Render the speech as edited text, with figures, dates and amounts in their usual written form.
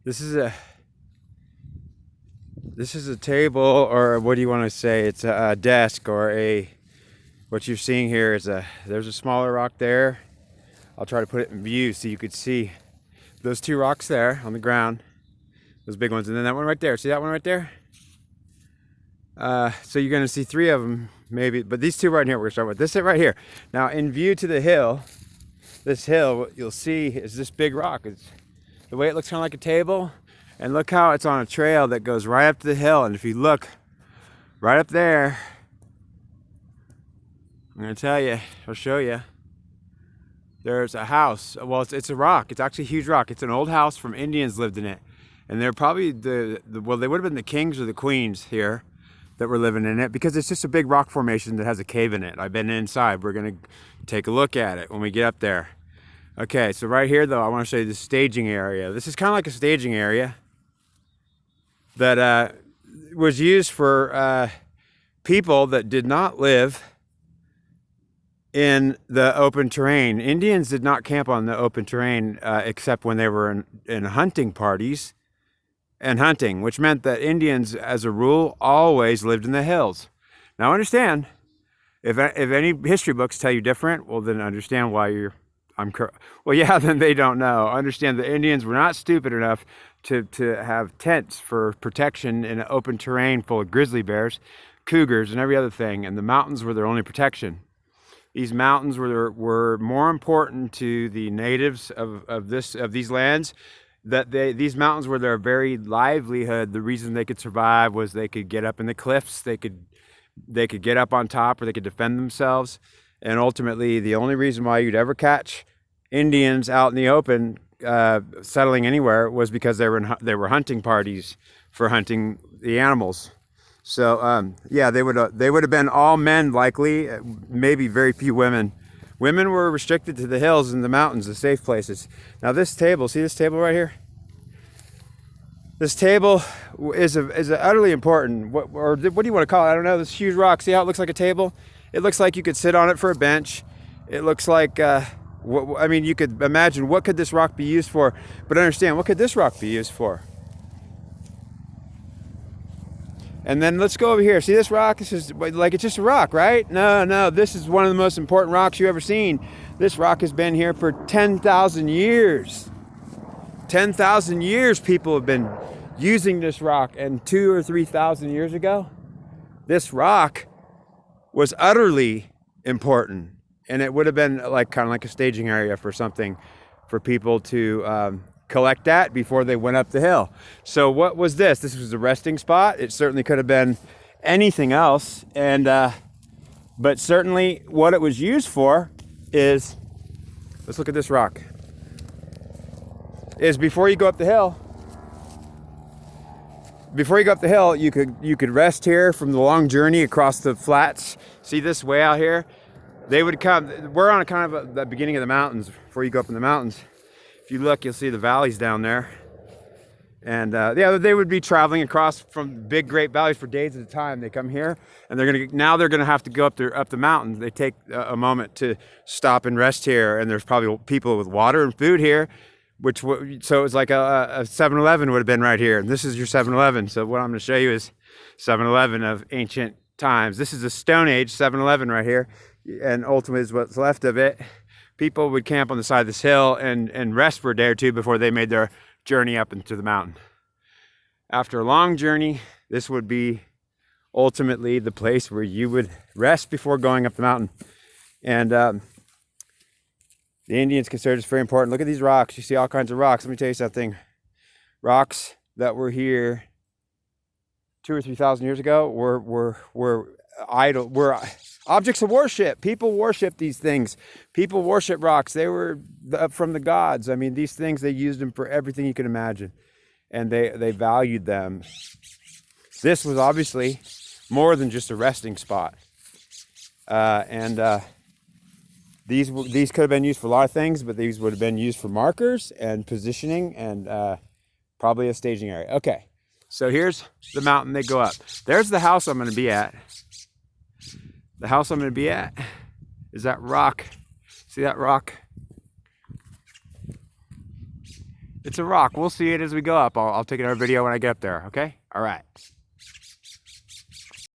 This is a table, or what do you want to say? It's a desk, or a what you're seeing here is there's a smaller rock there. I'll try to put it in view so you could see those two rocks there on the ground, those big ones, and then that one right there. See that one right there? So you're gonna see three of them maybe, but these two right here, we're gonna start with this right here. Now in view to the hill, this hill, what you'll see is this big rock. It's the way it looks kind of like a table, and look how it's on a trail that goes right up to the hill. And if you look right up there, I'm gonna tell you, I'll show you. There's a house. Well, it's a rock. It's actually a huge rock. It's an old house from Indians lived in it, and they're probably well, they would have been the kings or the queens here that were living in it, because it's just a big rock formation that has a cave in it. I've been inside. We're gonna take a look at it when we get up there. Okay, so right here though, I want to show you the staging area. This is kind of like a staging area that was used for people that did not live in the open terrain. Indians did not camp on the open terrain except when they were in hunting parties and hunting, which meant that Indians, as a rule, always lived in the hills. Now understand, if any history books tell you different, well then understand why well, yeah, then they don't know. Understand the Indians were not stupid enough to have tents for protection in an open terrain full of grizzly bears, cougars, and every other thing, and the mountains were their only protection. These mountains were more important to the natives of these lands. These mountains were their very livelihood. The reason they could survive was they could get up in the cliffs, they could get up on top, or they could defend themselves. And ultimately, the only reason why you'd ever catch Indians out in the open settling anywhere was because they were hunting parties for hunting the animals. So yeah, they would have been all men likely, maybe very few women. Women were restricted to the hills and the mountains, the safe places. Now this table, see this table right here? This table is utterly important. What do you want to call it? I don't know. This huge rock. See how it looks like a table? It looks like you could sit on it for a bench. It looks like, I mean, you could imagine what could this rock be used for, but understand, what could this rock be used for? And then let's go over here. See this rock? This is like, it's just a rock, right? No, this is one of the most important rocks you've ever seen. This rock has been here for 10,000 years. 10,000 years people have been using this rock, and 2,000 or 3,000 years ago, this rock was utterly important, and it would have been kind of like a staging area for something for people to collect at before they went up the hill. So what was this? This was a resting spot. It certainly could have been anything else, and but certainly what it was used for is, let's look at this rock, is before you go up the hill, you could rest here from the long journey across the flats. See this way out here? They would come. We're on the beginning of the mountains before you go up in the mountains. If you look, you'll see the valleys down there. And yeah, they would be traveling across from big great valleys for days at a time. They come here, and they're gonna have to go up the mountains. They take a moment to stop and rest here, and there's probably people with water and food here. So it's like a 7-Eleven would have been right here. And this is your 7-Eleven. So what I'm going to show you is 7-Eleven of ancient times. This is a Stone Age 7-Eleven right here. And ultimately is what's left of it. People would camp on the side of this hill and rest for a day or two before they made their journey up into the mountain. After a long journey, this would be ultimately the place where you would rest before going up the mountain. And the Indians considered this very important. Look at these rocks. You see all kinds of rocks. Let me tell you something. Rocks that were here 2,000 or 3,000 years ago were objects of worship. People worship these things. People worship rocks. They were from the gods. I mean, these things, they used them for everything you can imagine, and they valued them. This was obviously more than just a resting spot, These could have been used for a lot of things, but these would have been used for markers and positioning and probably a staging area. Okay, so here's the mountain they go up. There's the house I'm going to be at. The house I'm going to be at is that rock. See that rock? It's a rock. We'll see it as we go up. I'll take another video when I get up there. Okay. All right.